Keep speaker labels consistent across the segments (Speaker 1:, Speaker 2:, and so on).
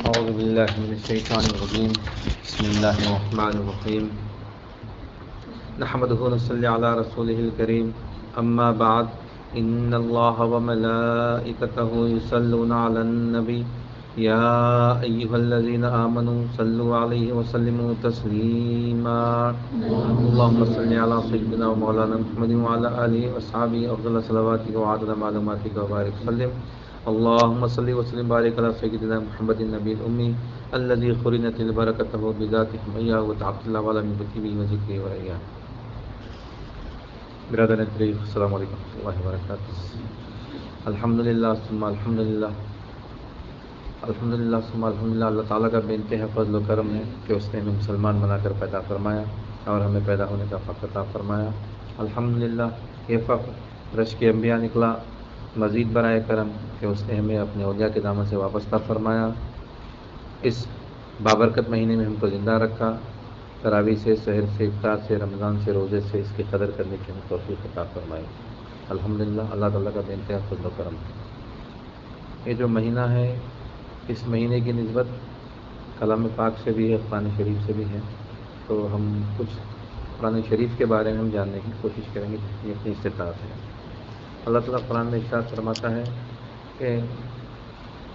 Speaker 1: أعوذ بالله من الشيطان الرجيم بسم الله الرحمن الرحيم نحمده ونصلي على رسوله الكريم أما بعد إن الله وملائكته يصلون على النبي يا أيها الذين آمنوا صلوا عليه وسلموا تسليما اللهم صل على سيدنا ومولانا محمد وعلى آله وأصحابه أفضل صلواتك وعدد معلوماتك وبارك وسلم اللهم صل وسلم بارك على سيدنا محمد النبي الأمي الذي قرنت البركته بذاته حمية وتعبد الله وعلى من بكيه وذكره ورعياه. برادر الكريم السلام علیکم ورحمۃ اللہ وبرکاتہ. الحمدللہ ثم الحمدللہ الحمدللہ ثم الحمدللہ. اللہ تعالیٰ کا بے انتہا فضل و کرم ہے کہ اس نے ہمیں مسلمان بنا کر پیدا فرمایا اور ہمیں پیدا ہونے کا فخر عطا فرمایا. الحمدللہ یہ فخر رشک انبیاء نکلا. مزید برائے کرم کہ اس نے ہمیں اپنے اولیاء کے دامن سے وابستہ فرمایا. اس بابرکت مہینے میں ہم کو زندہ رکھا. تراویح سے، سحر سے، افطار سے، رمضان سے، روزے سے اس کی قدر کرنے کی ہمیں توفیق عطا فرمائی. الحمدللہ اللہ تعالیٰ کا بے انتہا فضل و کرم ہے. یہ جو مہینہ ہے اس مہینے کی نسبت کلام پاک سے بھی ہے، قرآن شریف سے بھی ہے. تو ہم کچھ قرآن شریف کے بارے میں ہم جاننے کی کوشش کریں گے جتنی اپنی استطاعت ہے. اللہ تعالیٰ قرآن میں ارشاد فرماتا ہے کہ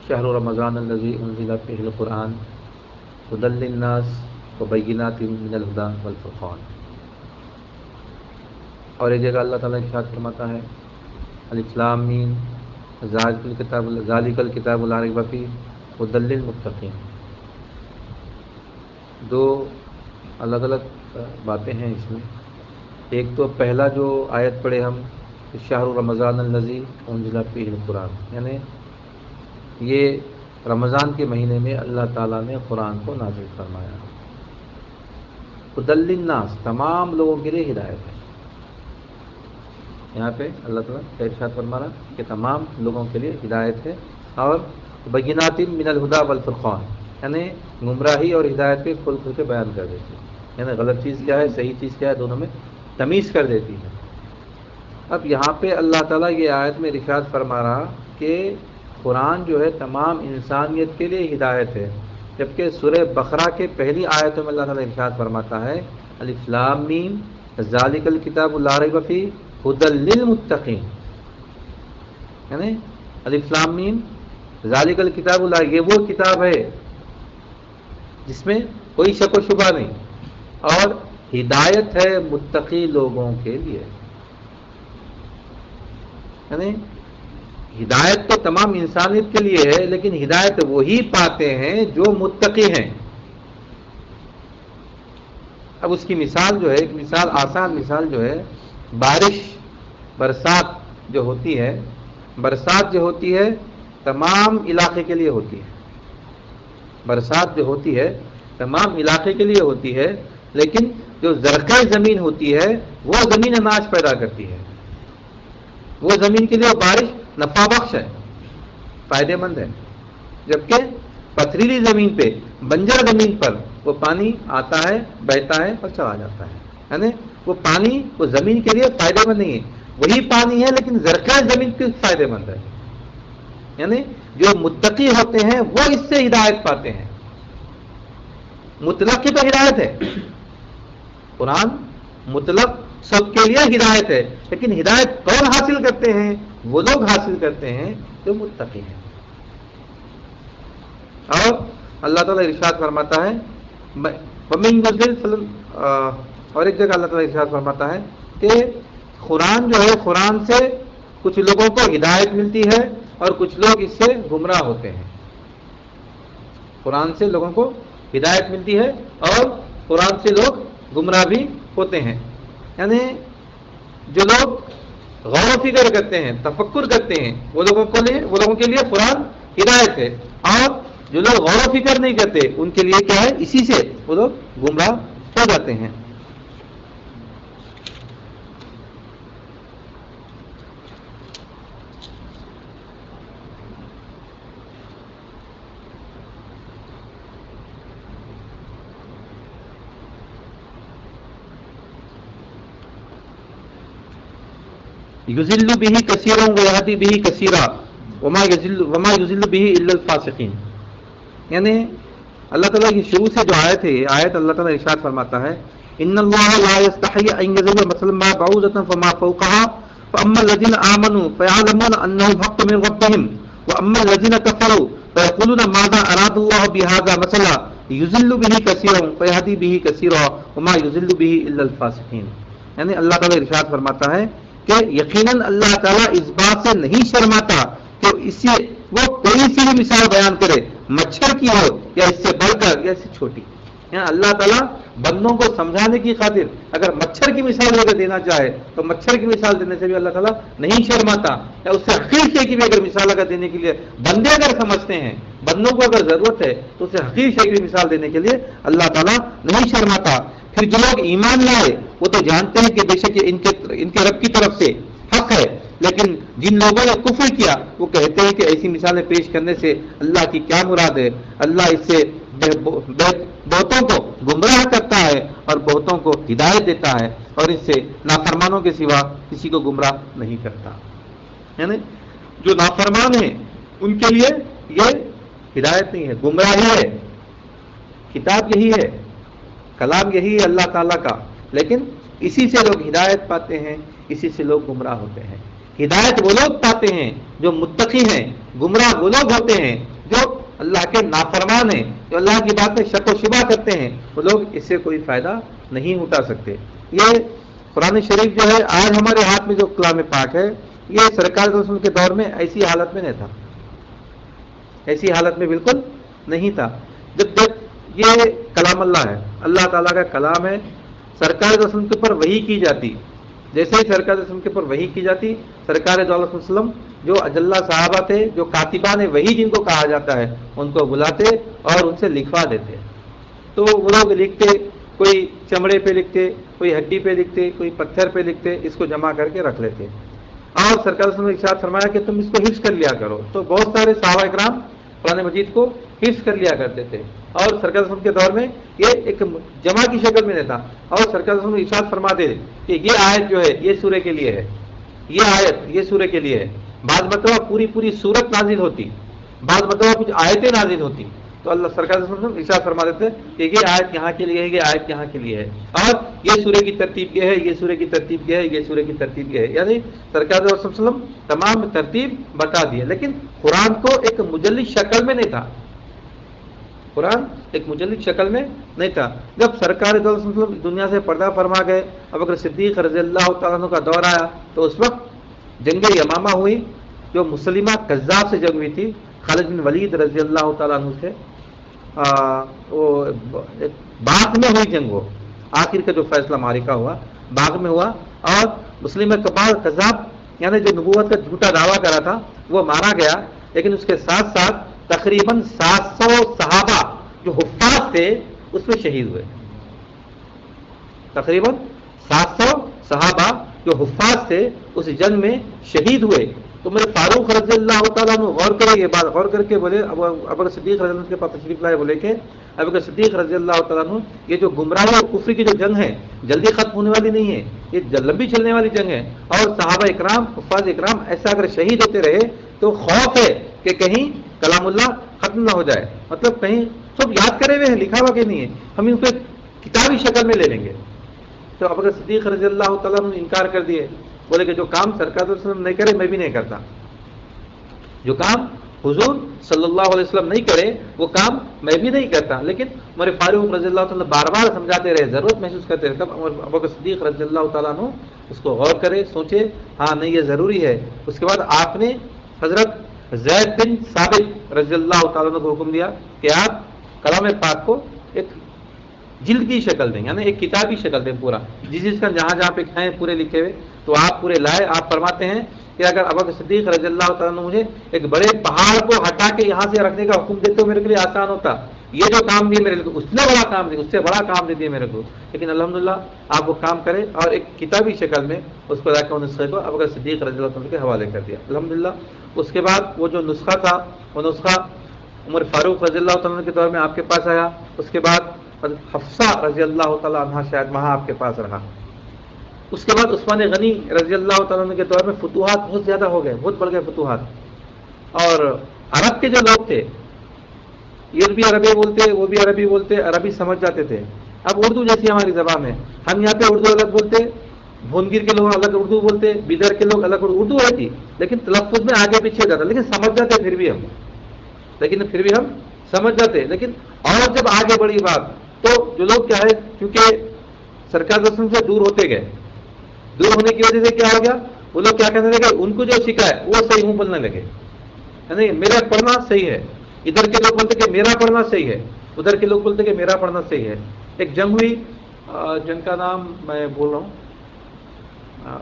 Speaker 1: شہر رمضان الذی انزل فیہ القرآن ھدی للناس وبینات من الہدی والفرقان. اور ایک جگہ اللہ تعالیٰ ارشاد فرماتا ہے الف لام میم ذالک الکتاب لا ریب فیہ ھدی للمتقین. دو الگ الگ باتیں ہیں اس میں. ایک تو پہلا جو آیت پڑھے ہم شہر رمضان الذی انزل فیہ القرآن، یعنی یہ رمضان کے مہینے میں اللہ تعالیٰ نے قرآن کو نازل فرمایا. ھدی للناس تمام لوگوں کے لیے ہدایت ہے. یہاں پہ اللہ تعالیٰ ارشاد فرما رہا کہ تمام لوگوں کے لیے ہدایت ہے. اور بینات من الہدی والفرقان، یعنی گمراہی اور ہدایت کے کھل کھل کے بیان کر دیتی ہے. یعنی غلط چیز کیا ہے، صحیح چیز کیا ہے، دونوں میں تمیز کر دیتی ہے. اب یہاں پہ اللہ تعالیٰ یہ آیت میں ارشاد فرما رہا کہ قرآن جو ہے تمام انسانیت کے لیے ہدایت ہے. جبکہ سورہ بقرہ کے پہلی آیتوں میں اللہ تعالیٰ ارشاد فرماتا ہے الف لام میم ذالک الکتاب لا ریب فیہ ھدی للمتقین. یعنی الف لام میم ذالک الکتاب لا، یہ وہ کتاب ہے جس میں کوئی شک و شبہ نہیں اور ہدایت ہے متقی لوگوں کے لیے. یعنی ہدایت تو تمام انسانیت کے لیے ہے، لیکن ہدایت وہی پاتے ہیں جو متقی ہیں. اب اس کی مثال جو ہے، ایک مثال آسان مثال جو ہے، برسات جو ہوتی ہے، برسات جو ہوتی ہے تمام علاقے کے لیے ہوتی ہے. برسات جو ہوتی ہے تمام علاقے کے لیے ہوتی ہے، لیکن جو زرخیز زمین ہوتی ہے وہ زمین اناج پیدا کرتی ہے. وہ زمین کے لیے بارش نفع بخش ہے، فائدے مند ہے. جبکہ پتھریلی زمین پہ، بنجر زمین پر وہ پانی آتا ہے، بہتا ہے اور چلا جاتا ہے. یعنی وہ پانی وہ زمین کے لیے فائدے مند نہیں ہے. وہی پانی ہے لیکن زرخیز زمین کے فائدے مند ہے. یعنی جو متقی ہوتے ہیں وہ اس سے ہدایت پاتے ہیں. مطلق کی تو ہدایت ہے، قرآن مطلق سب کے لیے ہدایت ہے، لیکن ہدایت کون حاصل کرتے ہیں؟ وہ لوگ حاصل کرتے ہیں جو متقی ہیں. اور اللہ تعالیٰ ارشاد فرماتا ہے اور ایک جگہ اللہ تعالیٰ ارشاد فرماتا ہے کہ قرآن جو ہے، قرآن سے کچھ لوگوں کو ہدایت ملتی ہے اور کچھ لوگ اس سے گمراہ ہوتے ہیں. قرآن سے لوگوں کو ہدایت ملتی ہے اور قرآن سے لوگ گمراہ بھی ہوتے ہیں. یعنی جو لوگ غور و فکر کرتے ہیں، تفکر کرتے ہیں، وہ لوگوں کے لیے قرآن ہدایت ہے. اور جو لوگ غور و فکر نہیں کرتے ان کے لیے کیا ہے؟ اسی سے وہ لوگ گمراہ ہو جاتے ہیں. یذل بہ کثیرا ویہدی بہ کثیرا. وما یضل به الا الفاسقین. یعنی اللہ تعالیٰ کی شروع سے جو آیت ہے، آیت اللہ تعالیٰ ارشاد فرماتا ہے ان اللہ لا یستحی ان یضرب مثلا ما بعوضة فما فوقها فاما الذین آمنوا فیعلمون انه الحق من ربهم واما الذین کفروا فیقولون ماذا اراد اللہ بهذا مثلا یضل به کثیرا ویہدی به کثیرا وما یضل به الا الفاسقین. یعنی اللہ تعالیٰ ارشاد فرماتا ہے کہ یقیناً اللہ تعالیٰ اس بات سے نہیں شرماتا کہ اس سے وہ کوئی سی بھی مثال بیان کرے، مچھر کی ہو یا اس سے بڑھ کر یا اس سے چھوٹی. یہاں اللہ تعالیٰ بندوں کو سمجھانے کی خاطر اگر مچھر کی مثال اگر دینا چاہے تو مچھر کی مثال دینے سے بھی اللہ تعالیٰ نہیں شرماتا، یا اس سے حقیر شے کی بھی اگر مثال اگر دینے کے لیے بندے اگر سمجھتے ہیں، بندوں کو اگر ضرورت ہے تو اسے حقیر شے کی بھی مثال دینے کے لیے اللہ تعالیٰ نہیں شرماتا. پھر جو لوگ ایمان لائے وہ تو جانتے ہیں کہ بے شک ان کے رب کی طرف سے حق ہے، لیکن جن لوگوں نے کفر کیا وہ کہتے ہیں کہ ایسی مثالیں پیش کرنے سے اللہ کی کیا مراد ہے. اللہ اس سے بہتوں کو گمراہ کرتا ہے اور بہتوں کو ہدایت دیتا ہے، اور اس سے نافرمانوں کے سوا کسی کو گمراہ نہیں کرتا. یعنی جو نافرمان ہیں ان کے لیے یہ ہدایت نہیں ہے، گمراہی ہے. کتاب یہی ہے، کلام یہی ہے اللہ تعالیٰ کا، لیکن اسی سے لوگ ہدایت پاتے ہیں، اسی سے لوگ گمراہ ہوتے ہیں. ہدایت وہ لوگ پاتے ہیں جو متقی ہیں، گمراہ وہ لوگ ہوتے ہیں جو اللہ کے نافرمان ہیں، جو اللہ کی بات میں شک و شبہ کرتے ہیں. وہ لوگ اس سے کوئی فائدہ نہیں اٹھا سکتے. یہ قرآن شریف جو ہے آج ہمارے ہاتھ میں جو کلام پاک ہے، یہ سرکار رسول کے دور میں ایسی حالت میں نہیں تھا، ایسی حالت میں بالکل نہیں تھا. جب تک یہ کلام اللہ ہے، اللہ تعالیٰ کا کلام ہے، سرکار رسول کے اوپر وحی کی جاتی. جیسے ہی سرکار رسول کے اوپر وحی کی جاتی، سرکار دو علیہ وسلم جو اجلہ صحابہ تھے، جو کاتبان وحی جن کو کہا جاتا ہے، ان کو بلاتے اور ان سے لکھوا دیتے. تو وہ لوگ لکھتے، کوئی چمڑے پہ لکھتے، کوئی ہڈی پہ لکھتے، کوئی پتھر پہ لکھتے، اس کو جمع کر کے رکھ لیتے. اور سرکار رسول نے ارشاد فرمایا کہ تم اس کو حفظ کر لیا کرو. تو بہت سارے صحابہ اکرام قرآن مجید کو حفظ کر لیا کرتے تھے. اور سرکار رسول کے دور میں یہ ایک جمع کی شکل میں نہیں تھا. اور سرکار رسول ارشاد فرما دے کہ یہ آیت جو ہے یہ سورہ کے لیے ہے، یہ آیت یہ سورہ کے لیے ہے. بعض مرتبہ پوری سورت نازل ہوتی، بعض مرتبہ کچھ آیتیں نازل ہوتی. تو اللہ سرکار رسول ارشاد فرما دیتے کہ یہ آیت یہاں کے لیے ہے، یہ آیت یہاں کے لیے ہے، اور یہ سورہ کی ترتیب یہ ہے، یہ سورہ کی ترتیب یہ ہے، یہ سورہ کی ترتیب یہ ہے. یعنی سرکار رسول صلی اللہ علیہ وسلم تمام ترتیب بتا دی. لیکن قرآن کو ایک مجلد شکل میں نہیں تھا، قرآن ایک مجلد شکل میں نہیں تھا. جب سرکار دو علیہ وسلم دنیا سے پردہ فرما گئے، اب اگر صدیق رضی اللہ تعالیٰ عنہ کا دور آیا تو اس وقت جنگ یمامہ ہوئی، جو مسلمہ کذاب سے جنگ ہوئی تھی. خالد بن ولید رضی اللہ تعالیٰ عنہ سے وہ باغ میں ہوئی جنگ. وہ آخر کا جو فیصلہ معرکہ ہوا باغ میں ہوا، اور مسلمہ کذاب یعنی جو نبوت کا جھوٹا دعویٰ کرا تھا وہ مارا گیا. لیکن اس کے ساتھ ساتھ تقریباً 700 صحابہ جو حفاظ تھے اس میں شہید ہوئے. تقریباً 700 صحابہ جو حفاظ تھے اس جنگ میں شہید ہوئے. تو میرے فاروق رضی اللہ تعالیٰ عنہ غور کرے، یہ بات غور کر کے بولے، ابو بکر صدیق رضی اللہ عنہ کے پاس تشریف لائے، بولے کہ ابو بکر صدیق رضی اللہ تعالیٰ عنہ یہ جو گمراہی اور کفر کی جو جنگ ہے جلدی ختم ہونے والی نہیں ہے، یہ لمبی چلنے والی جنگ ہے. اور صحابہ اکرام حفاظ اکرام ایسا اگر شہید ہوتے رہے تو خوف ہے کہ کہیں کلام اللہ ختم نہ ہو جائے. مطلب کہیں سب یاد کرے ہوئے ہیں، لکھا ہوا کہ نہیں ہے، ہم ان کو کتابی شکل میں لے لیں گے. تو ابو بکر صدیق رضی اللہ تعالیٰ عنہ انکار کر دیے، بولے کہ جو کام سرکار صلی اللہ علیہ وسلم نہیں کرے میں بھی نہیں کرتا، جو کام حضور صلی اللہ علیہ وسلم نہیں کرے وہ کام میں بھی نہیں کرتا. لیکن ہمارے فاروق رضی اللہ تعالیٰ بار بار سمجھاتے رہے، ضرورت محسوس کرتے رہے. تب ابو بکر صدیق رضی اللہ تعالیٰ عنہ اس کو غور کرے، سوچے ہاں نہیں یہ ضروری ہے. اس کے بعد آپ نے حضرت زید بن ثابت رضی اللہ تعالیٰ عنہ کو حکم دیا کہ آپ کلام پاک کو ایک جلد کی شکل دیں، یعنی ایک کتابی شکل دیں پورا، جس کا جہاں جہاں پہ ہیں پورے لکھے ہوئے. تو آپ پورے لائے. آپ فرماتے ہیں کہ اگر ابو بکر صدیق رضی اللہ تعالیٰ عنہ مجھے ایک بڑے پہاڑ کو ہٹا کے یہاں سے رکھنے کا حکم دیتے تو میرے کے لیے آسان ہوتا. یہ جو کام دیے میرے لیے اس نے بڑا کام دیا، اس سے بڑا کام دے دیا میرے کو. لیکن الحمدللہ آپ وہ کام کرے اور ایک کتابی شکل میں اس کو لا کے نسخے کو ابو بکر صدیق رضی اللہ عنہ کے حوالے کر دیا الحمدللہ. اس کے بعد وہ جو نسخہ تھا وہ نسخہ عمر فاروق رضی اللہ تعالیٰ عنہ کے دور میں آپ کے پاس آیا. اس کے بعد حفصہ رضی اللہ تعالیٰ عنہ شاید وہاں آپ کے پاس رہا. اس کے بعد عثمان غنی رضی اللہ تعالیٰ عنہ کے دور میں فتوحات بہت زیادہ ہو گئے، بہت بڑھ گئے فتوحات. اور عرب کے جو لوگ تھے یہ بھی عربی بولتے، وہ بھی عربی بولتے، عربی سمجھ جاتے تھے. اب اردو جیسی ہماری زبان ہے، ہم یہاں پہ اردو الگ بولتے، بھونگیر کے لوگ الگ اردو بولتے، بیدر کے لوگ الگ اردو رہتی، لیکن تلفظ میں آگے پیچھے ہو جاتا، لیکن سمجھ جاتے پھر بھی ہم سمجھ جاتے. لیکن اور جب آگے بڑی بات تو جو لوگ کیا ہے، کیونکہ سرکار رسم سے دور ہوتے گئے، دور ہونے کی وجہ سے کیا ہو گیا، وہ لوگ کیا کہنے لگے، ان کو جو سکھا ہے وہ صحیح منہ بولنے لگے، یعنی میرا پڑھنا صحیح ہے. ادھر کے لوگ بولتے کہ میرا پڑھنا صحیح ہے، ادھر کے لوگ بولتے کہ میرا پڑھنا صحیح ہے. ایک جنگ ہوئی، جنگ کا نام میں بول رہا ہوں،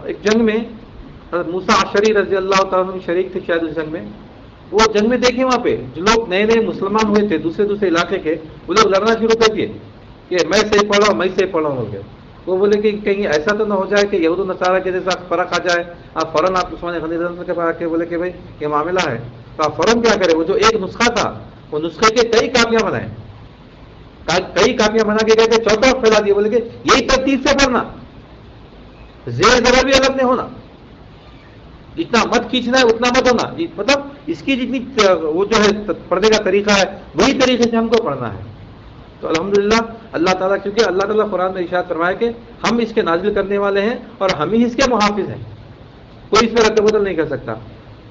Speaker 1: ایک جنگ میں حضرت موسیٰ عشری رضی اللہ تعالیٰ عنہ شریک تھے شاید اس جنگ میں. وہ جنگ میں دیکھے وہاں پہ جو لوگ نئے نئے مسلمان ہوئے تھے دوسرے علاقے کے، وہ لوگ لڑنا شروع کر دیے کہ میں صحیح پڑھ رہا ہوں، میں صحیح پڑھ رہا ہوں. ہو گیا وہ بولے کہ کہیں ایسا تو نہ ہو جائے کہ یہود و نصارہ کے جیسا فرق آ جائے. آپ فوراً آپ عثمان غنی کے پاس آ کے بولے کہ بھائی یہ معاملہ ہے، تو آپ فوراً کیا کریں، وہ جو ایک نسخہ تھا وہ نسخے کے کئی کاپیاں بنائیں، کئی کاپیاں بنا کے کہتے چوتھا پھیلا دیے، بولے کہ یہی ترتیب سے پڑھنا، زیر زبر بھی الگ نہیں ہونا، جتنا مت کھینچنا ہے اتنا مت ہونا، مطلب اس کی جتنی وہ جو ہے پڑھنے کا طریقہ ہے وہی طریقے سے ہم کو پڑھنا ہے. تو الحمدللہ اللہ تعالیٰ، کیونکہ اللہ تعالیٰ قرآن میں ارشاد فرمایا کہ ہم اس کے نازل کرنے والے ہیں اور ہم ہی اس کے محافظ ہیں، کوئی اس میں رد بدل نہیں کر سکتا.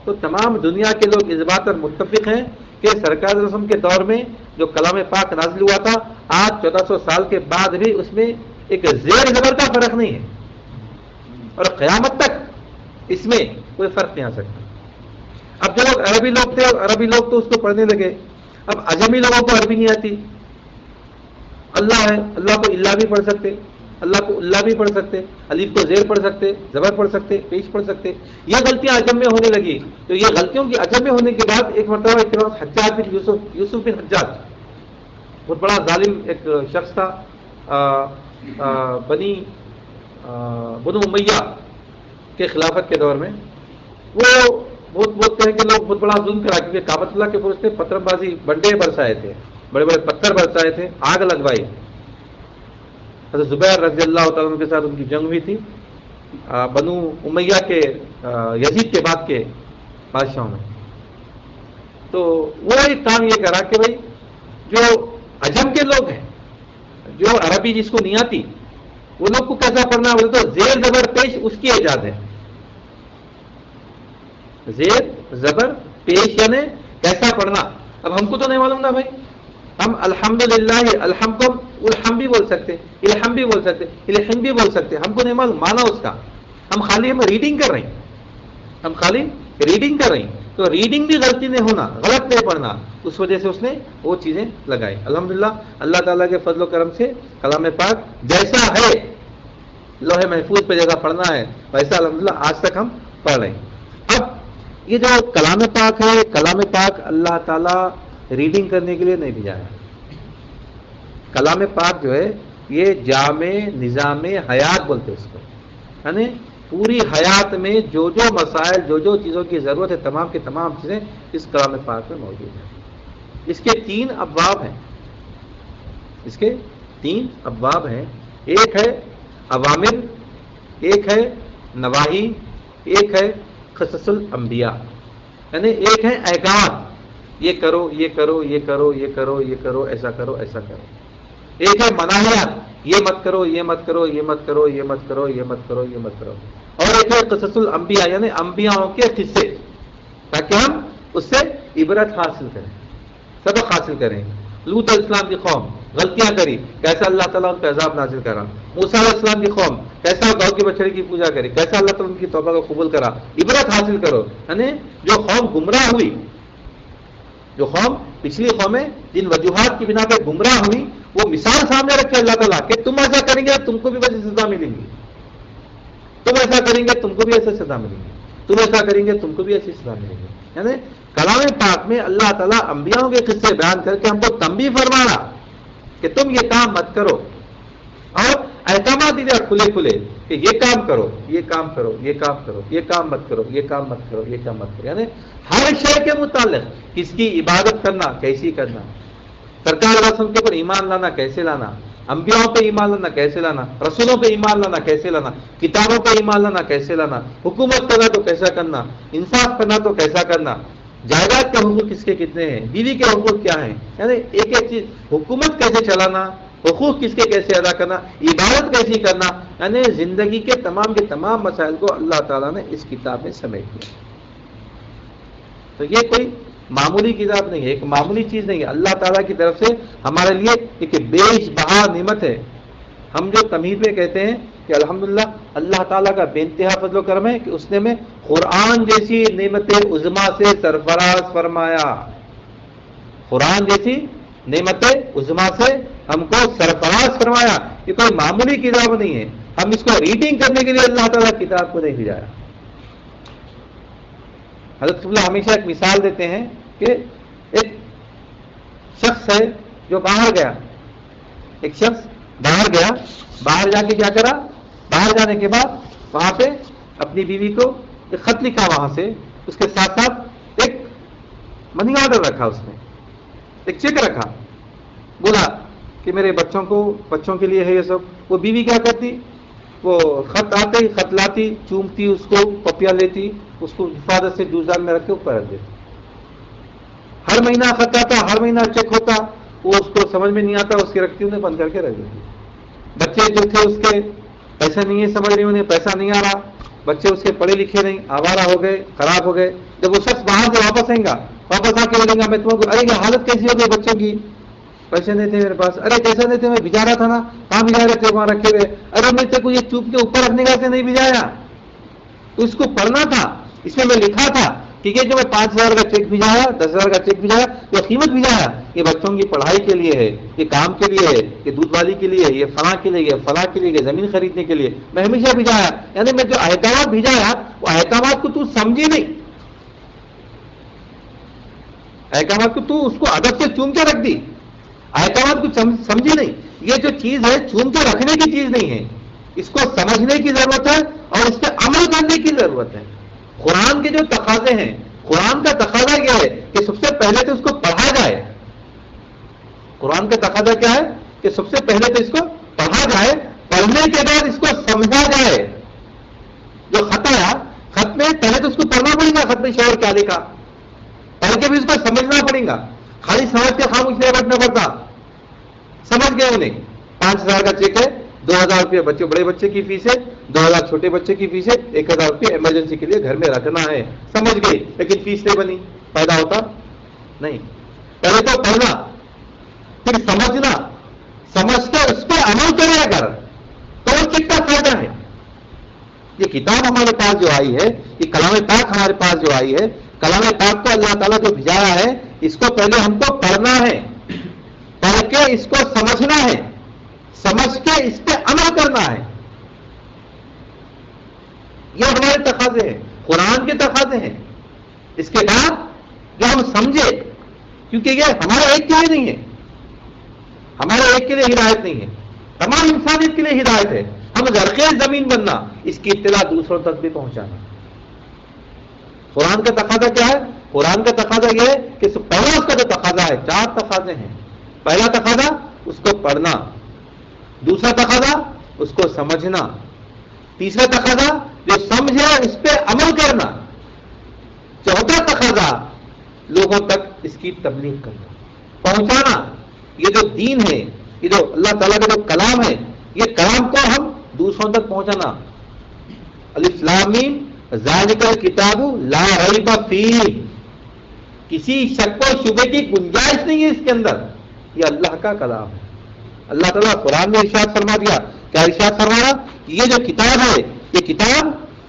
Speaker 1: تو تمام دنیا کے لوگ اس بات پر متفق ہیں کہ سرکار رسم کے دور میں جو کلام پاک نازل ہوا تھا، آج 1400 سال کے بعد بھی اس میں ایک زیر زبر کا فرق نہیں ہے، اور قیامت تک اس میں کوئی فرق نہیں آ سکتا. اب جو لوگ عربی لوگ تھے، عربی لوگ تو اس کو پڑھنے لگے. اب اجمی لوگوں کو عربی نہیں آتی، اللہ ہے، اللہ کو اللہ بھی پڑھ سکتے، اللہ کو اللہ بھی پڑھ سکتے، الف کو زیر پڑھ سکتے، زبر پڑھ سکتے، پیش پڑھ سکتے. یہ غلطیاں عجم میں ہونے لگی. تو یہ غلطیوں کی عجم میں ہونے کے بعد ایک مرتبہ کے بعد حجاج بن یوسف بن حجاج، بہت بڑا ظالم ایک شخص تھا، بنو امیہ کے خلافت کے دور میں. وہ بولتے ہیں کہ لوگ بہت بڑا ظلم کرا، کیونکہ کعبۃ اللہ کے پرس نے پتھر بازی بنڈے برسائے تھے، بڑے بڑے پتھر برسائے تھے، آگ لگوائی. حضرت زبیر رضی اللہ تعالیٰ عنہ کے ساتھ ان کی جنگ ہوئی تھی بنو امیہ کے یزید کے بعد کے بادشاہوں میں. تو وہ ایک کام یہ کرا کہ بھائی جو عجم کے لوگ ہیں، جو عربی جس کو نہیں آتی، وہ لوگ کو کیسا پڑھنا ہے، بولے تو زیر زبر پیش اس کی ایجاد ہے. زیر زبر پیش یعنی کیسا پڑھنا. اب ہم کو تو نہیں معلوم نا بھائی، ہم الحمدللہ الحم کو الحم بھی بول سکتے، الحم بھی بول سکتے، الحم بھی بول سکتے، ہم کو نہیں معلوم مانا اس کا. ہم خالی ریڈنگ کر رہے ہیں، ہم خالی ریڈنگ کر رہے ہیں. تو ریڈنگ بھی غلطی نہیں ہونا، غلط نہیں پڑھنا، اس وجہ سے اس نے وہ چیزیں لگائی. الحمدللہ اللہ تعالیٰ کے فضل و کرم سے کلام پاک جیسا ہے لوح محفوظ پہ جیسا پڑھنا ہے ویسا الحمدللہ آج تک ہم پڑھ رہے ہیں. اب یہ جو کلام پاک ہے، کلام پاک اللہ تعالیٰ ریڈنگ کرنے کے لیے نہیں بھیجا ہے. کلام پاک جو ہے یہ جامع نظام حیات بولتے اس کو، یعنی پوری حیات میں جو مسائل، جو چیزوں کی ضرورت ہے، تمام کی تمام چیزیں اس کلام پاک میں موجود ہیں. اس کے 3 ابواب ہیں، اس کے 3 ابواب ہیں. ایک ہے اوامر، ایک ہے نواہی، ایک ہے قصص الانبیاء، یعنی ایک ہے احکامات، یہ کرو یہ کرو یہ کرو یہ کرو یہ کرو، ایسا کرو ایسا کرو. ایک ہے مناہیات، یہ مت کرو یہ مت کرو یہ مت کرو یہ مت کرو یہ مت کرو یہ مت کرو. اور ایک ہے قصص الانبیاء، یعنی انبیاءوں کے قصے، تاکہ ہم اس سے عبرت حاصل کریں، سبق حاصل کریں. لوط علیہ السلام کی قوم غلطیاں کری، کیسا اللہ تعالیٰ ان پہ عذاب نازل کرا. موسیٰ علیہ السلام کی قوم کیسا گاؤں کے بچڑے کی پوجا کری، کیسا اللہ تعالیٰ ان کی توبہ کو قبول کرا. عبرت حاصل کرو. یعنی جو قوم گمراہ ہوئی، جو قوم پچھلی قومیں جن وجوہات کی بنا پہ گمراہ ہوئی، وہ مثال سامنے رکھے اللہ تعالیٰ کہ تم ایسا کریں گے تم کو بھی ویسی سزا ملیں گی، تم ایسا کریں گے تم کو بھی ایسا سزا ملیں گی، تم ایسا کریں گے تم کو بھی ایسی سزا ملے گی. یعنی کلام پاک میں اللہ تعالیٰ انبیاءوں کے قصے بیان کر کے ہم کو تنبیہ فرما رہا کہ تم یہ کام مت کرو، اور احکامات دیا کھلے کھلے کہ یہ کام کرو یہ کام کرو یہ کام کرو، یہ کام مت کرو یہ کام مت کرو یہ کام مت کرو. یعنی ہر شے کے متعلق کس کی عبادت کرنا، کیسی کرنا، سرکار رسول کے اوپر ایمان لانا کیسے لانا، انبیاءوں پہ ایمان لانا کیسے لانا، رسولوں پہ ایمان لانا کیسے لانا، کتابوں پہ ایمان لانا کیسے لانا، حکومت کرنا تو کیسا کرنا، انصاف کرنا تو کیسا کرنا، جائیداد کے حقوق کس کے کتنے ہیں، بیوی کے حقوق کیا ہیں، یعنی ایک ایک چیز، حکومت کیسے چلانا، حقوق کس کے کیسے ادا کرنا، عبادت کیسی کرنا، یعنی زندگی کے تمام مسائل کو اللہ تعالیٰ نے اس کتاب میں سمیٹ دیا. تو یہ کوئی معمولی کتاب نہیں ہے، ایک معمولی چیز نہیں ہے، اللہ تعالیٰ کی طرف سے ہمارے لیے ایک بیش بہا نعمت ہے. ہم جو تمہید میں کہتے ہیں کہ الحمدللہ اللہ تعالیٰ کا بے انتہا فضل و کرم ہے کہ اس نے ہمیں قرآن جیسی نعمت عظما سے سرفراز فرمایا. قرآن جیسی نعمت عظما سے ہم کو سرفراز فرمایا. یہ کوئی معمولی کتاب نہیں ہے، ہم اس کو ریڈنگ کرنے کے لیے اللہ تعالیٰ کتاب کو نہیں بھیجایا. حضرت قبلہ ہمیشہ ایک مثال دیتے ہیں کہ ایک شخص ہے جو باہر گیا، ایک شخص باہر گیا، باہر جا کے کیا کرا، باہر جانے کے بعد وہاں پہ اپنی بیوی کو ایک خط لکھا، وہاں سے اس کے ساتھ ساتھ ایک منی آرڈر رکھا، اس نے ایک چیک رکھا، بولا کہ میرے بچوں کے لیے ہے یہ سب. وہ بیوی کیا کرتی، وہ خط آتے ہی خط لاتی، چومتی اس کو، پپیا لیتی، اس کو حفاظت سے جوزدان میں رکھ کے اوپر رکھ دیتی. ہر مہینہ خط آتا، ہر مہینہ چیک ہوتا، وہ اس کو سمجھ میں نہیں آتا، اس کی رکھتی انہیں بند کر کے رکھ دیتی. بچے جو تھے اس کے پیسے نہیں ہے، سمجھ رہی انہیں پیسہ نہیں آ رہا، بچے اس کے پڑھے لکھے نہیں، آوارہ ہو گئے، خراب ہو گئے. جب وہ شخص باہر سے واپس آئیں گا، واپس آ کے بولیں گا میں تمہیں کو، ارے یہ حالت کیسی ہو گئی بچوں کی، پیسے نہیں تھے میرے پاس، ارے پیسے نہیں تھے، میں بھیجا رہا تھا نا، کہاں بھیجا رہے تھے، وہاں رکھے ہوئے، ارے میں تیرے کو یہ چوپ کے اوپر رکھنے کا سے نہیں بھیجایا، تو اس کو پڑھنا تھا. اس میں لکھا تھا کہ یہ جو میں 5,000 کا چیک بھیجایا، 10,000 کا چیک بھیجایا، یہ قیمت بھیجایا، یہ بچوں کی پڑھائی کے لیے ہے، یہ کام کے لیے ہے، یہ دودھ والی کے لیے ہے، یہ فلاں کے لیے، یہ فلاں کے لیے، یہ زمین خریدنے کے لیے، میں ہمیشہ بھیجایا. یعنی میں جو احکامات بھیجایا وہ احکامات کو تو سمجھی نہیں، احکامات کو تو اس کو ادب سے چوم کے رکھ دی، احکامات کو سمجھی نہیں. یہ جو چیز ہے چوم کے رکھنے کی چیز نہیں ہے، اس کو سمجھنے کی ضرورت ہے اور اس پہ عمل کرنے کی ضرورت ہے. قرآن کے جو تقاضے ہیں، قرآن کا تقاضا کیا ہے کہ سب سے پہلے تو اس کو پڑھا جائے. قرآن کا تقاضا کیا ہے کہ سب سے پہلے تو اس کو پڑھا جائے، پڑھنے کے بعد اس کو سمجھا جائے. جو خط آیا، خط میں پہلے تو اس کو پڑھنا پڑے گا، خط میں شعر کیا لکھا، پڑھ کے بھی اس کو سمجھنا پڑے گا. خالی سمجھ کے خاموش نہیں بیٹھنا پڑتا. سمجھ گئے انہیں 5,000 کا چیک ہے، 2,000 روپئے بڑے بچے کی فیس ہے، 2,000 چھوٹے بچے کی فیس ہے، 1,000 روپئے ایمرجنسی کے لیے گھر میں رکھنا ہے. سمجھ گئی، لیکن فیس نہیں بنی، پیدا ہوتا نہیں. پہلے تو پڑھنا، پھر سمجھنا، سمجھ کے اس پہ عمل کرے اگر تو کتنا فائدہ ہے. یہ کتاب ہمارے پاس جو آئی ہے، یہ کلام پاک ہمارے پاس جو آئی ہے، کلام پاک کو اللہ تعالیٰ جو بھیجایا ہے، اس کو پہلے ہم کو پڑھنا ہے، پڑھ کے اس کو سمجھنا ہے، سمجھ کے اس پہ عمل کرنا ہے. یہ ہمارے تقاضے ہیں، قرآن کے تقاضے ہیں. اس کے بعد جو ہم سمجھے، کیونکہ یہ ہمارے ایک کے لیے نہیں ہے، ہمارے ایک کے لیے ہدایت نہیں ہے، تمام انسانیت کے لیے ہدایت ہے. ہم زرخیز زمین بننا، اس کی اطلاع دوسروں تک بھی پہنچانا. قرآن کا تقاضا کیا ہے؟ قرآن کا تقاضا یہ ہے کہ پہلا اس کا جو تقاضا ہے، 4 تقاضے ہیں. پہلا تقاضا اس کو پڑھنا، دوسرا تقاضا اس کو سمجھنا، تیسرا تقاضا جو سمجھے اس پہ عمل کرنا، چوتھا تقاضا لوگوں تک اس کی تبلیغ کرنا، پہنچانا. یہ جو دین ہے، یہ جو اللہ تعالیٰ کا جو کلام ہے، یہ کلام کو ہم دوسروں تک پہنچانا. الف لام میم ذالک الکتاب لا ریب فیہ، کسی شک و شبہ کی گنجائش نہیں ہے اس کے اندر. یہ اللہ کا کلام ہے. اللہ تعالیٰ قرآن میں ارشاد فرما دیا، کیا ارشاد فرمایا؟ یہ جو کتاب ہے، یہ کتاب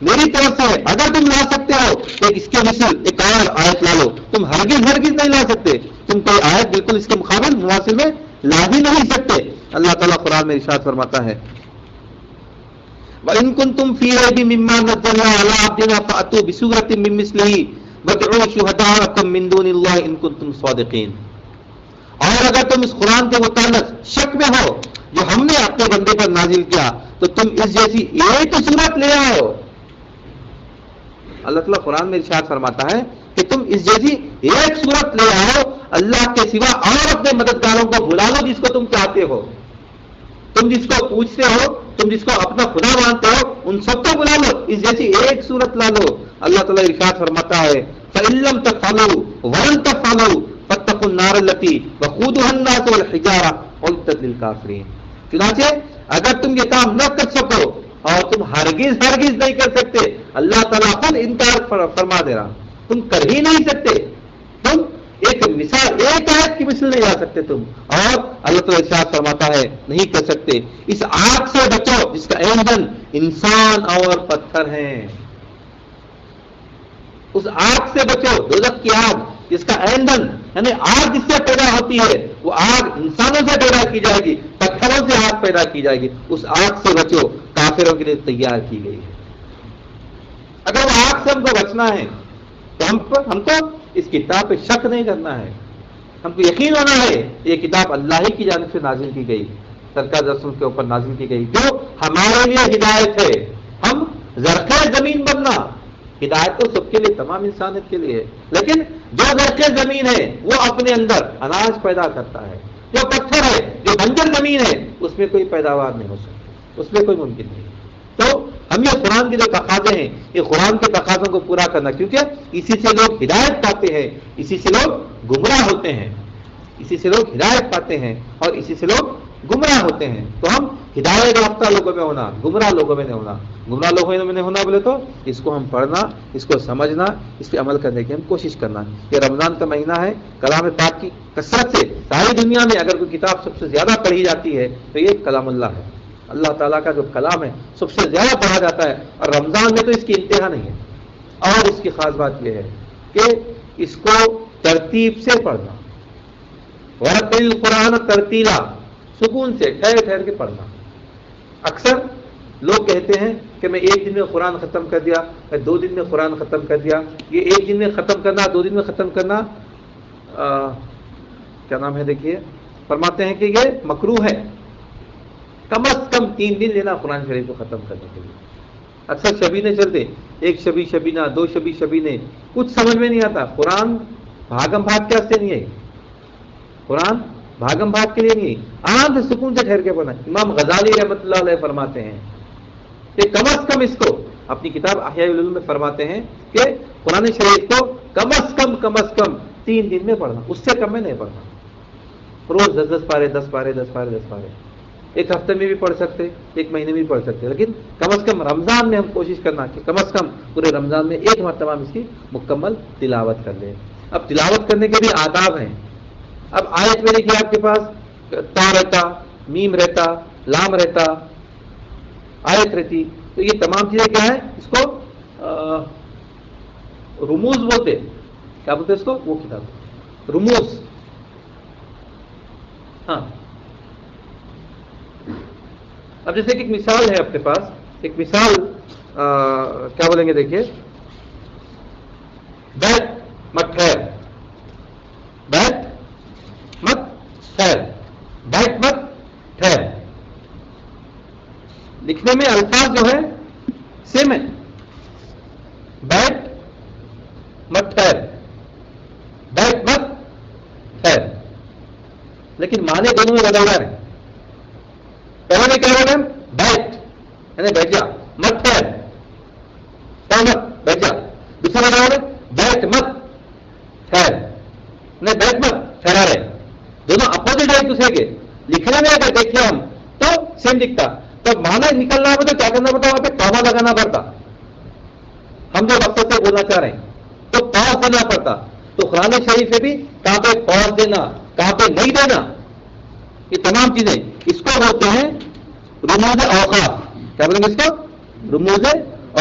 Speaker 1: میری طرف سے ہے. اگر تم لا سکتے ہو تو اس کے مثل ایک اور آیت لا لو. تم ہرگز نہیں لا سکتے، تم کوئی آیت بالکل اس کے مقابل مواصل میں لا ہی نہیں سکتے. اللہ تعالیٰ قرآن میں ارشاد فرماتا ہے وَإِن كُنتُمْ فِي رَيْبٍ مِّمَّا نَزَّلْنَا عَلَىٰ عَبْدِنَا فَأْتُوا بِسُورَةٍ مِّن مِّثْلِهِ وَادْعُوا شُهَدَاءَكُم مِّن دُونِ اللَّهِ إِن كُنتُمْ صَادِقِينَ. اور اگر تم اس قرآن کے متعلق شک میں ہو جو ہم نے اپنے بندے پر نازل کیا، تو تم اس جیسی ایک صورت لے آؤ. اللہ تعالیٰ قرآن میں ارشاد فرماتا ہے کہ تم اس جیسی ایک صورت لے آؤ، اللہ کے سوا اور اپنے مددگاروں کو بلا لو جس کو تم چاہتے ہو. تم جس کو پوچھتے ہو، تم جس کو اپنا خدا مانتے ہو، ان سب کو بلا لو، اس جیسی ایک صورت لا لو. اللہ تعالیٰ ارشاد فرماتا ہے فَإِن لَّمْ تَفْعَلُوا وَلَن تَفْعَلُوا فَاتَّقُوا النَّارَ الَّتِي وَقُودُهَا النَّاسُ وَالْحِجَارَةُ أُعِدَّتْ لِلْكَافِرِينَ۔ چنانچہ اگر تم یہ کام نہ کر سکو اور تم ہرگز نہیں کر سکتے، اللہ تعالیٰ خود انکار فرما دے رہا، تم کر ہی نہیں سکتے، تم ایک مثال ایک آیت کی مثل نہیں لا سکتے تم، اور اللہ تعالیٰ ارشاد فرماتا ہے نہیں کر سکتے۔ اس آگ سے بچو جس کا ایندھن انسان اور پتھر ہیں، اس آگ سے بچو، دوزخ کی آگ جس کا ایندھن یعنی آگ جس سے پیدا ہوتی ہے، وہ آگ انسانوں سے پیدا کی جائے گی، پتھروں سے آگ پیدا کی جائے گی، اس آگ سے بچو، کافروں کے لیے تیار کی گئی ہے۔ اگر وہ آگ سے ہم کو بچنا ہے تو ہم کو اس کتاب پہ شک نہیں کرنا ہے، ہم کو یقین ہونا ہے یہ کتاب اللہ ہی کی جانب سے نازل کی گئی، سرکار رسول کے اوپر نازل کی گئی، جو ہمارے لیے ہدایت ہے۔ ہم زرخیز زمین بننا، ہدایت تو سب کے لیے، تمام انسانیت کے لیے ہے، لیکن جو زرخیز زمین ہے وہ اپنے اندر اناج پیدا کرتا ہے، جو پتھر ہے، جو بنجر زمین ہے، اس میں کوئی پیداوار نہیں ہو سکتی، اس میں کوئی ممکن نہیں۔ تو ہم یہ قرآن کے جو تقاضے ہیں، یہ قرآن کے تقاضوں کو پورا کرنا، کیونکہ اسی سے لوگ ہدایت پاتے ہیں، اسی سے لوگ گمراہ ہوتے ہیں، اسی سے لوگ ہدایت پاتے ہیں اور اسی سے لوگ گمراہ ہوتے ہیں۔ تو ہم ہدایت یافتہ لوگوں میں ہونا، گمراہ لوگوں میں نہیں ہونا۔ گمراہ لوگوں میں نہیں ہونا بولے تو اس کو ہم پڑھنا، اس کو سمجھنا، اس پہ عمل کرنے کی ہم کوشش کرنا۔ یہ رمضان کا مہینہ ہے، کلام پاک کی کثرت سے ساری دنیا میں اگر کوئی کتاب سب سے زیادہ پڑھی جاتی ہے تو یہ کلام اللہ ہے، اللہ تعالیٰ کا جو کلام ہے سب سے زیادہ پڑھا جاتا ہے، اور رمضان میں تو اس کی انتہا نہیں ہے۔ اور اس کی خاص بات یہ ہے کہ اس کو ترتیب سے پڑھنا، ورتل القرآن ترتیلا، سکون سے ٹھہر ٹھہر کے پڑھنا۔ اکثر لوگ کہتے ہیں کہ میں ایک دن میں قرآن ختم کر دیا، میں 2 دن میں قرآن ختم کر دیا۔ یہ ایک دن میں ختم کرنا، 2 دن میں ختم کرنا کیا نام ہے، دیکھیے فرماتے ہیں کہ یہ مکروہ ہے۔ کم از کم 3 دن لینا قرآن شریف کو ختم کرنے کے لیے۔ اکثر شبینے چلتے، ایک شبی شبینہ، 2 شبی شبینے، کچھ سمجھ میں نہیں آتا۔ قرآن بھاگم بھاگ کے واسطے نہیں ہے، قرآن بھاگم بھاگ کے لیے نہیں، آرام سے سکون سے ٹھہر کے پڑھنا۔ امام غزالی رحمۃ اللہ علیہ فرماتے ہیں کہ کم از کم اس کو اپنی کتاب احیاء العلوم میں فرماتے ہیں کہ قرآن شریف کو کم از کم 3 دن میں پڑھنا، اس سے کم میں نہیں پڑھنا۔ روز 10 پارے 10 پارے 10 پارے 10 پارے، ایک ہفتے میں بھی پڑھ سکتے، ایک مہینے میں بھی پڑھ سکتے، لیکن کم از کم رمضان میں ہم کوشش کرنا کہ کم از کم پورے رمضان میں ایک مرتبہ ہم اس کی مکمل تلاوت کر لیں۔ اب تلاوت کرنے کے بھی آداب ہیں۔ اب آیت میں دیکھیے آپ کے پاس تا رہتا، میم رہتا، لام رہتا، آیت رہتی، تو یہ تمام چیزیں کیا ہیں، اس کو رموز بولتے، کیا بولتے اس کو، وہ کتاب رموز۔ ہاں، اب جیسے کہ ایک مثال ہے اپنے پاس، ایک مثال کیا بولیں گے، دیکھیے بیٹھ مت ٹھہر، بیٹھ مت ٹھہر، بیٹھ مت ٹھہر، لکھنے میں الفاظ جو ہے سیم ہے، بیٹھ مت ٹھہر، بیٹھ مت ٹھہر، لیکن معنی دونوں میں بدل رہے ہیں۔ پہلے میں کیا بول رہے ہیں، بیٹھ یعنی بیٹھ جا، مت ٹھہر مت بیٹھ جا۔ دوسرا بتا رہے بیٹھ مت ٹھہر، نہیں بیٹھ مت ٹھہرا رہے، دونوں اپوزٹ ہے ایک دوسرے کے۔ لکھنے میں اگر دیکھیں ہم تو سیم دکھتا، تو معنی نکلنا ہو تو کیا کرنا پڑتا، وہاں پہ کاما لگانا پڑتا۔ ہم جو مقصد سے بولنا چاہ رہے ہیں تو پاس دینا پڑتا۔ تو قرآن شریف سے بھی کہاں پہ پاس دینا، کہاں پہ نہیں دینا، یہ تمام چیزیں اس کو بولتے ہیں رموز اوقاف۔ کیا بولیں گے اس کو، رموز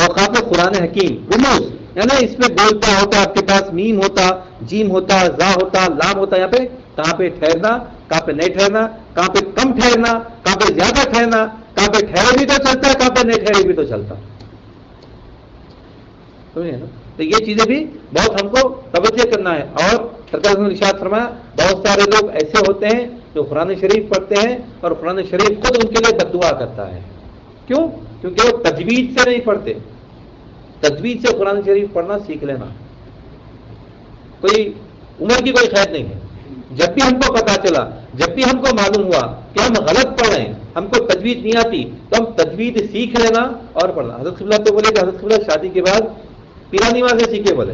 Speaker 1: اوقاف قرآن حکیم۔ رموز یعنی اس میں بولتا ہوتا، آپ کے پاس میم ہوتا، جیم ہوتا، زا ہوتا، لام ہوتا، یہاں پہ کہاں پہ ٹھہرنا، کہاں پہ نہیں ٹھہرنا، کہاں پہ کم ٹھہرنا، کہاں پہ زیادہ ٹھہرنا، کہاں پہ ٹھہرے بھی تو چلتا ہے، کہاں پہ نہیں ٹھہرے بھی تو چلتا، سمجھے نا۔ تو یہ چیزیں بھی بہت ہم کو توجہ کرنا ہے۔ اور سرکار نے ارشاد فرمایا بہت سارے لوگ ایسے ہوتے ہیں جو قرآن شریف پڑھتے ہیں اور قرآن شریف خود ان کے لیے بد دعا کرتا ہے۔ کیوں؟ کیونکہ وہ تجوید سے نہیں پڑھتے۔ تجوید سے قرآن شریف پڑھنا سیکھ لینا، کوئی عمر کی کوئی قید نہیں ہے۔ جب بھی ہم کو پتا چلا، جب بھی ہم کو معلوم ہوا کہ ہم غلط پڑھ رہے ہیں، ہم کو تجوید نہیں آتی، تو ہم تجوید سیکھ لینا اور پڑھنا۔ حضرت قبلہ تو بولے کہ حضرت قبلہ شادی کے بعد پیرانی وہاں سے سیکھے بولے،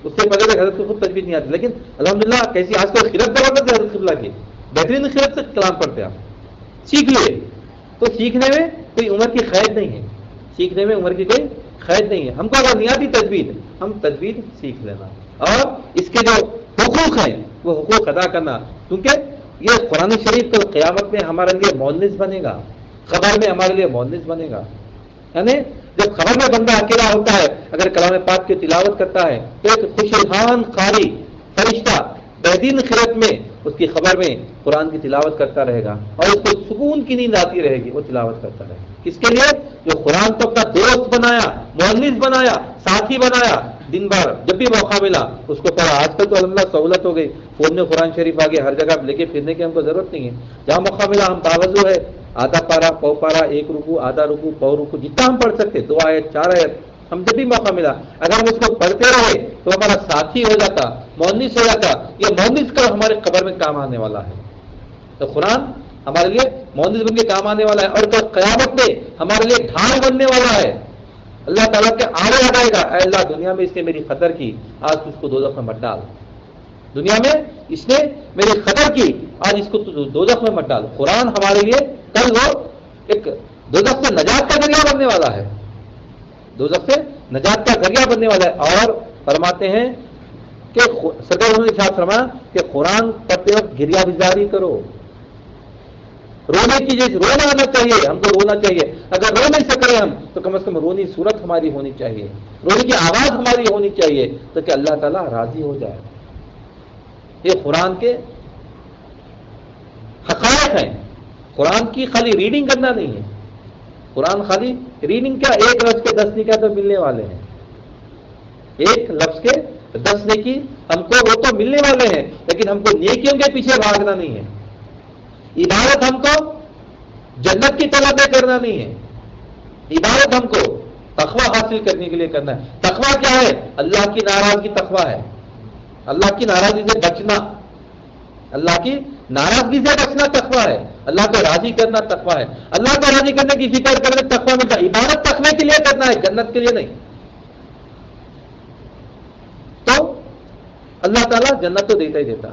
Speaker 1: اس سے پہلے تک حضرت کو خود تجوید نہیں آتی، لیکن الحمدللہ کیسی آج کل خرت زبردست ہے حضرت قبلہ کی، بہترین خرت سے کلام پڑھتے ہیں آپ، سیکھ لیے تو سیکھنے میں کوئی عمر کی قید نہیں ہے، سیکھنے میں عمر کی کوئی قید نہیں ہے. ہم کو اگر نہیں آتی تجوید، ہم تجوید سیکھ لینا اور اس کے جو حقوق ہیں وہ حقوق ادا کرنا، کیونکہ یہ قرآن شریف کل قیامت میں ہمارے لیے مؤنس بنے گا، خبر میں ہمارے لیے مؤنس بنے گا. یعنی جب خبر میں بندہ اکیلا ہوتا ہے اگر کلام پاک کی تلاوت کرتا ہے تو ایک خوش الحان قاری فرشتہ بہترین خرت میں اس کی خبر میں قرآن کی تلاوت کرتا رہے گا اور اس کو سکون کی نیند آتی رہے گی، وہ تلاوت کرتا رہے گا. کس کے لیے؟ جو قرآن کو اپنا دوست بنایا، مؤنس بنایا، ساتھی بنایا، دن بھر جب بھی موقع ملا اس کو پڑھا. آج کل تو الحمدللہ سہولت ہو گئی، فون میں قرآن شریف آگے، ہر جگہ لے کے پھرنے کی ہم کو ضرورت نہیں ہے. جہاں موقع ملا ہم باوضو ہے آدھا پارا، پو پارا، ایک رکو، آدھا رکو، پو رکو، جتنا ہم پڑھ سکتے، 2 آیت 4 آیت، ہم جب بھی موقع ملا اگر ہم اس کو پڑھتے رہے تو ہمارا ساتھی ہو جاتا، مؤنس ہو جاتا. یہ مؤنس کا ہمارے قبر میں کام آنے والا ہے. تو قرآن ہمارے لیے مؤنس بن کے کام آنے والا ہے اور قیامت میں ہمارے لیے ڈھال بننے والا ہے. اللہ تعالیٰ کے آڑے لگائے گا، اے اللہ دنیا میں اس نے میری قدر کی، آج اس کو دوزخ میں مت ڈال. دنیا میں اس نے میری قدر کی، آج اس کو دوزخ میں مت ڈال. قرآن ہمارے لیے کل وہ ایک دوزخ سے نجات کا ذریعہ بننے والا ہے، دوزخ سے نجات کا ذریعہ بننے والا ہے. اور فرماتے ہیں کہ سرکار نے ارشاد فرمایا کہ قرآن پڑھتے وقت گریہ بزاری کرو، رونے کی جیسے رونا آنا چاہیے، ہم کو رونا چاہیے. اگر رو نہیں سکے ہم تو کم از کم رونی صورت ہماری ہونی چاہیے، رونے کی آواز ہماری ہونی چاہیے تو کہ اللہ تعالیٰ راضی ہو جائے. یہ قرآن کے حقائق ہیں. قرآن کی خالی ریڈنگ کرنا نہیں ہے، قرآن خالی ریڈنگ کیا، ایک لفظ کے 10 نیکی تو ملنے والے ہیں، ایک لفظ کے 10 نیکی ہم کو وہ تو ملنے والے ہیں، لیکن ہم کو نیکیوں کے پیچھے بھاگنا نہیں ہے. عبادت ہم کو جنت کی طلب میں کرنا نہیں ہے، عبادت ہم کو تقویٰ حاصل کرنے کے لیے کرنا ہے. تقویٰ کیا ہے؟ اللہ کی ناراضگی تقویٰ ہے، اللہ کی ناراضگی سے بچنا، اللہ کی ناراضگی سے بچنا تقویٰ ہے، اللہ کو راضی کرنا تقویٰ ہے. اللہ کو راضی کرنے کی فکر کرنے تقویٰ ملتا ہے. عبادت تقوی کے لیے کرنا ہے، جنت کے لیے نہیں. تو اللہ تعالیٰ جنت تو دیتا ہی دیتا.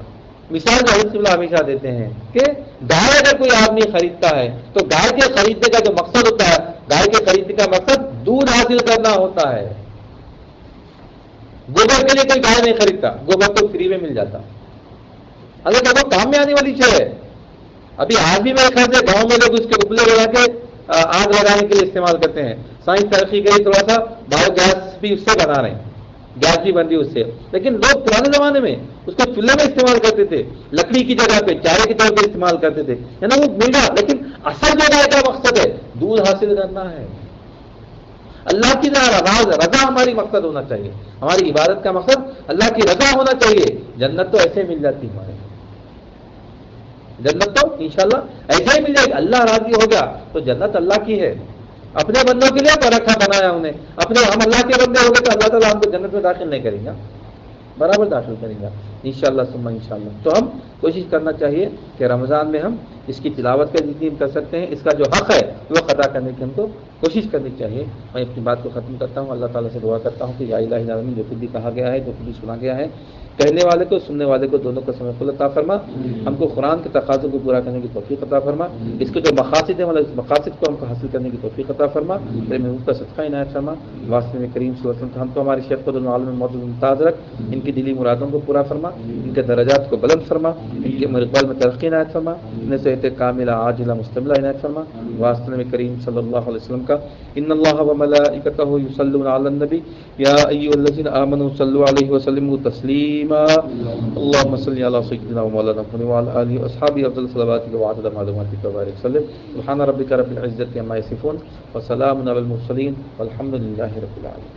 Speaker 1: مثال جو حضرت اللہ ہمیشہ دیتے ہیں کہ گائے اگر کوئی آدمی خریدتا ہے تو گائے کے خریدنے کا جو مقصد ہوتا ہے، گائے کے خریدنے کا مقصد دودھ حاصل کرنا ہوتا ہے. گوبر کے لیے کوئی گائے نہیں خریدتا، گوبر تو فری میں مل جاتا. اگر وہ کام میں آنے والی چیز ہے. ابھی آج بھی میرے خیال سے گاؤں میں لوگ اس کے ابلے لگا کے آگ لگانے کے لیے استعمال کرتے ہیں. سائنس ترقی کے لیے تھوڑا سا بایو گیس بھی اس سے بنا رہے ہیں، گیس بھی بن رہی اس سے. لیکن لوگ پرانے زمانے میں اس کو چولہے میں استعمال کرتے تھے، لکڑی کی جگہ پہ چارے کی طور پہ استعمال کرتے تھے. ہے نا، وہ مل رہا، لیکن اصل جو گائے کا مقصد ہے دودھ حاصل کرنا ہے. اللہ کی رضا ہماری مقصد ہونا چاہیے، ہماری عبادت کا مقصد اللہ کی رضا ہونا چاہیے. جنت تو ایسے مل جاتی ہمارے، جنت تو انشاءاللہ ایسے ہی مل جائے گی. اللہ راضی ہو گیا تو جنت اللہ کی ہے. اپنے بندوں کے لیے تو رکھا بنایا انہیں، اپنے ہم اللہ کے بندے ہو گئے تو اللہ تعالیٰ ہم کو جنت میں داخل نہیں کریں گا، برابر داخل کریں گا انشاءاللہ ثم انشاءاللہ. تو ہم کوشش کرنا چاہیے کہ رمضان میں ہم اس کی تلاوت کا جتنی کر سکتے ہیں، اس کا جو حق ہے وہ ادا کرنے کی ہم کو کوشش کرنی چاہیے. میں اپنی بات کو ختم کرتا ہوں. اللہ تعالیٰ سے دعا کرتا ہوں کہ یا الہ الا انت، جو کچھ بھی کہا گیا ہے، جو کچھ بھی سنا گیا ہے، کہنے والے کو سننے والے کو دونوں کو سمجھ عطا فرما. ہم کو قرآن کے تقاضوں کو پورا کرنے کی توفیق عطا فرما. اس کے جو مقاصد ہیں اس مقاصد کو ہم کو حاصل کرنے کی توفیق عطا فرما. میرے محبوب کا صدقہ عنایت فرما. واسطے میں کریم صلی اللہ علیہ وسلم ہم کو ہمارے شیخ کو دونوں عالم میں موجود ممتاز رکھ. ان کی دلی مرادوں کو پورا فرما، ان کے درجات کو بلند فرما، ان کے مرقبال میں ترقی عنایت فرما، انہیں صحت کاملہ عاجلہ مستملہ عنایت فرما. واسطے میں کریم صلی اللہ علیہ وسلم کا ان اللہ وملائکتہ یصلون علی النبی یا ایھا الذین آمنوا صلوا علیہ وسلموا تسلیما. اللهم صل على سيدنا ومولانا محمد وعلى اله واصحابه افضل صلواتك وعدد معلوماتك وبارك وسلم. سبحان ربك رب العزة عما يصفون وسلام على المرسلين والحمد لله رب العالمين.